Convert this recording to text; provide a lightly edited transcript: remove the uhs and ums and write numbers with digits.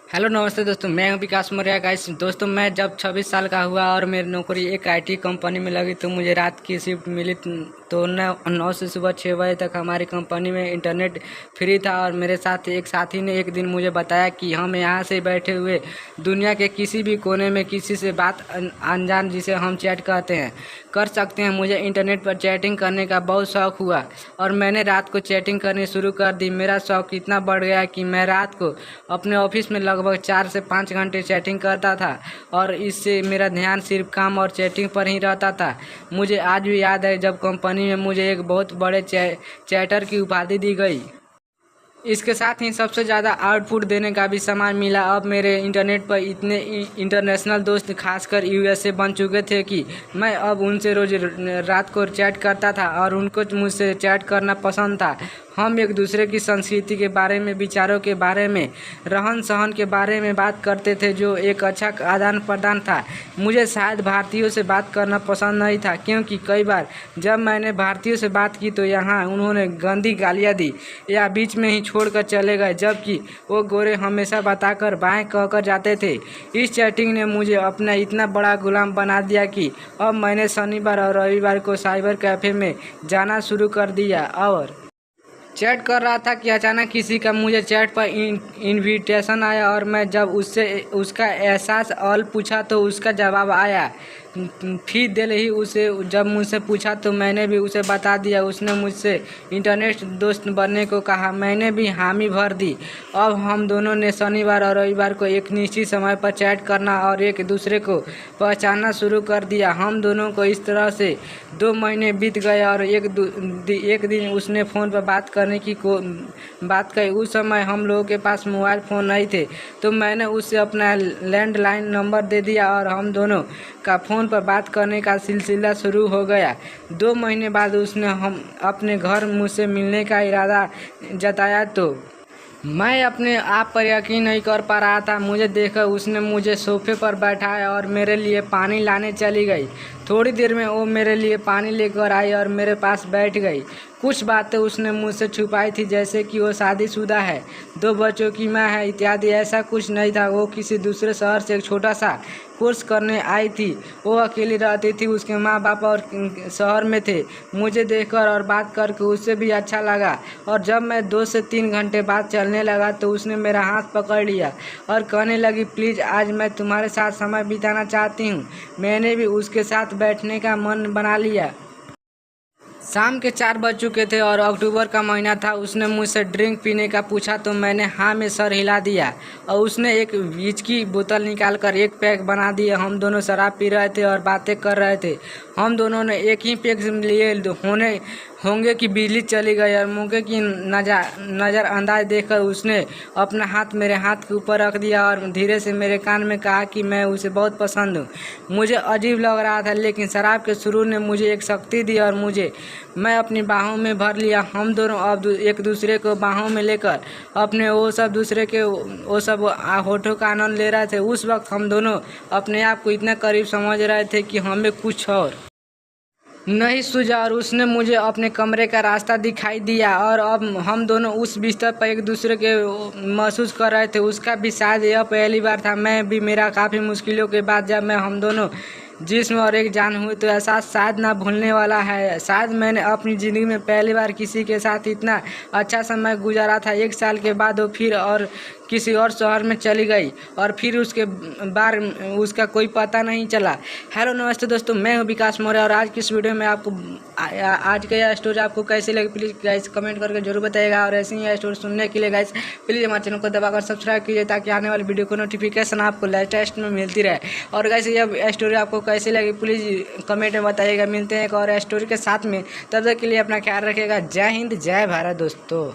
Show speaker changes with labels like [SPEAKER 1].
[SPEAKER 1] Hello नमस्ते दोस्तों, मैं हूं विकास मौर्य। गाइस दोस्तों, मैं जब 26 साल का हुआ और मेरी नौकरी एक आईटी कंपनी में लगी तो मुझे रात की शिफ्ट मिली। तो 9 से सुबह 6 बजे तक हमारी कंपनी में इंटरनेट फ्री था। और मेरे साथ एक साथी ने एक दिन मुझे बताया कि हम यहाँ से बैठे हुए दुनिया के किसी भी कोने में किसी से बात अनजान, जिसे हम चैट कहते हैं, कर सकते हैं। मुझे इंटरनेट पर चैटिंग करने का बहुत शौक हुआ और मैंने रात को चैटिंग करनी शुरू कर दी। मेरा शौक इतना बढ़ गया कि मैं रात को अपने ऑफिस में लगभग 4 से 5 घंटे चैटिंग करता था और इससे मेरा ध्यान सिर्फ काम और चैटिंग पर ही रहता था। मुझे आज भी याद है जब कंपनी में मुझे एक बहुत बड़े चैटर की उपाधि दी गई। इसके साथ ही सबसे ज़्यादा आउटपुट देने का भी सामान मिला। अब मेरे इंटरनेट पर इतने इंटरनेशनल दोस्त, खासकर यूएसए, बन चुके थे कि मैं अब उनसे रोज रात को चैट करता था और उनको मुझसे चैट करना पसंद था। हम एक दूसरे की संस्कृति के बारे में, विचारों के बारे में, रहन सहन के बारे में बात करते थे, जो एक अच्छा आदान प्रदान था। मुझे शायद भारतीयों से बात करना पसंद नहीं था, क्योंकि कई बार जब मैंने भारतीयों से बात की तो यहाँ उन्होंने गंदी गालियाँ दी या बीच में ही छोड़कर चले गए, जबकि वो गोरे हमेशा बताकर बाएं कहकर जाते थे। इस चैटिंग ने मुझे अपना इतना बड़ा गुलाम बना दिया कि अब मैंने शनिवार और रविवार को साइबर कैफ़े में जाना शुरू कर दिया और चैट कर रहा था कि अचानक किसी का मुझे चैट पर इनविटेशन आया। और मैं जब उससे उसका एहसास ऑल पूछा तो उसका जवाब आया। फिर दिल ही उसे जब मुझसे पूछा तो मैंने भी उसे बता दिया। उसने मुझसे इंटरनेट दोस्त बनने को कहा, मैंने भी हामी भर दी। अब हम दोनों ने शनिवार और रविवार को एक निश्चित समय पर चैट करना और एक दूसरे को पहचानना शुरू कर दिया। हम दोनों को इस तरह से 2 महीने बीत गए और एक दिन उसने फ़ोन पर बात करने की बात कही। उस समय हम लोगों के पास मोबाइल फ़ोन नहीं थे, तो मैंने उससे अपना लैंडलाइन नंबर दे दिया और हम दोनों का फ़ोन पर बात करने का सिलसिला शुरू हो गया। 2 महीने बाद उसने हम अपने घर मुझसे मिलने का इरादा जताया तो मैं अपने आप पर यकीन नहीं कर पा रहा था। मुझे देखकर उसने मुझे सोफे पर बैठाया और मेरे लिए पानी लाने चली गई। थोड़ी देर में वो मेरे लिए पानी लेकर आई और मेरे पास बैठ गई। कुछ बातें उसने मुझसे छुपाई थी, जैसे कि वो शादीशुदा है, 2 बच्चों की माँ है इत्यादि। ऐसा कुछ नहीं था। वो किसी दूसरे शहर से एक छोटा सा कोर्स करने आई थी। वो अकेली रहती थी, उसके माँ बाप और शहर में थे। मुझे देखकर और बात करके उससे भी अच्छा लगा और जब मैं 2 से 3 घंटे बाद चलने लगा तो उसने मेरा हाथ पकड़ लिया और कहने लगी, प्लीज़ आज मैं तुम्हारे साथ समय बिताना चाहती हूँ। मैंने भी उसके साथ बैठने का मन बना लिया। शाम के 4 बज चुके थे और अक्टूबर का महीना था। उसने मुझसे ड्रिंक पीने का पूछा तो मैंने हाँ में सर हिला दिया और उसने एक विस्की बोतल निकालकर एक पैक बना दिया। हम दोनों शराब पी रहे थे और बातें कर रहे थे। हम दोनों ने एक ही पैक लिए होंगे कि बिजली चली गई और मौके की नज़रअंदाज देखकर उसने अपना हाथ मेरे हाथ के ऊपर रख दिया और धीरे से मेरे कान में कहा कि मैं उसे बहुत पसंद हूँ। मुझे अजीब लग रहा था, लेकिन शराब के सुरूर ने मुझे एक शक्ति दी और मैं अपनी बाहों में भर लिया। हम दोनों अब एक दूसरे को बाहों में लेकर अपने वो सब होठों का आनंद ले रहे थे। उस वक्त हम दोनों अपने आप को इतना करीब समझ रहे थे कि हमें कुछ और नहीं सूझा। और उसने मुझे अपने कमरे का रास्ता दिखाई दिया और अब हम दोनों उस बिस्तर पर एक दूसरे के महसूस कर रहे थे। उसका भी शायद यह पहली बार था, मैं भी। मेरा काफ़ी मुश्किलों के बाद जब हम दोनों जिस्म और एक जान हुए तो एहसास शायद ना भूलने वाला है। शायद मैंने अपनी ज़िंदगी में पहली बार किसी के साथ इतना अच्छा समय गुजारा था। 1 साल के बाद वो फिर और किसी और शहर में चली गई और फिर उसके बाद उसका कोई पता नहीं चला। हेलो नमस्ते दोस्तों, मैं हूं विकास मौर्य और आज की इस वीडियो में आपको आज का यह स्टोरी आपको कैसी लगी प्लीज़ गाइस कमेंट करके जरूर बताइएगा। और ऐसे ही स्टोरी सुनने के लिए गाइस प्लीज़ हमारे चैनल को दबाकर सब्सक्राइब कीजिए, ताकि आने वाली वीडियो को नोटिफिकेशन आपको लेटेस्ट में मिलती रहे। और गाइस यह स्टोरी आपको कैसी लगी प्लीज़ कमेंट में बताइएगा। मिलते हैं एक और स्टोरी के साथ में, तब तक के लिए अपना ख्याल रखिएगा। जय हिंद, जय भारत दोस्तों।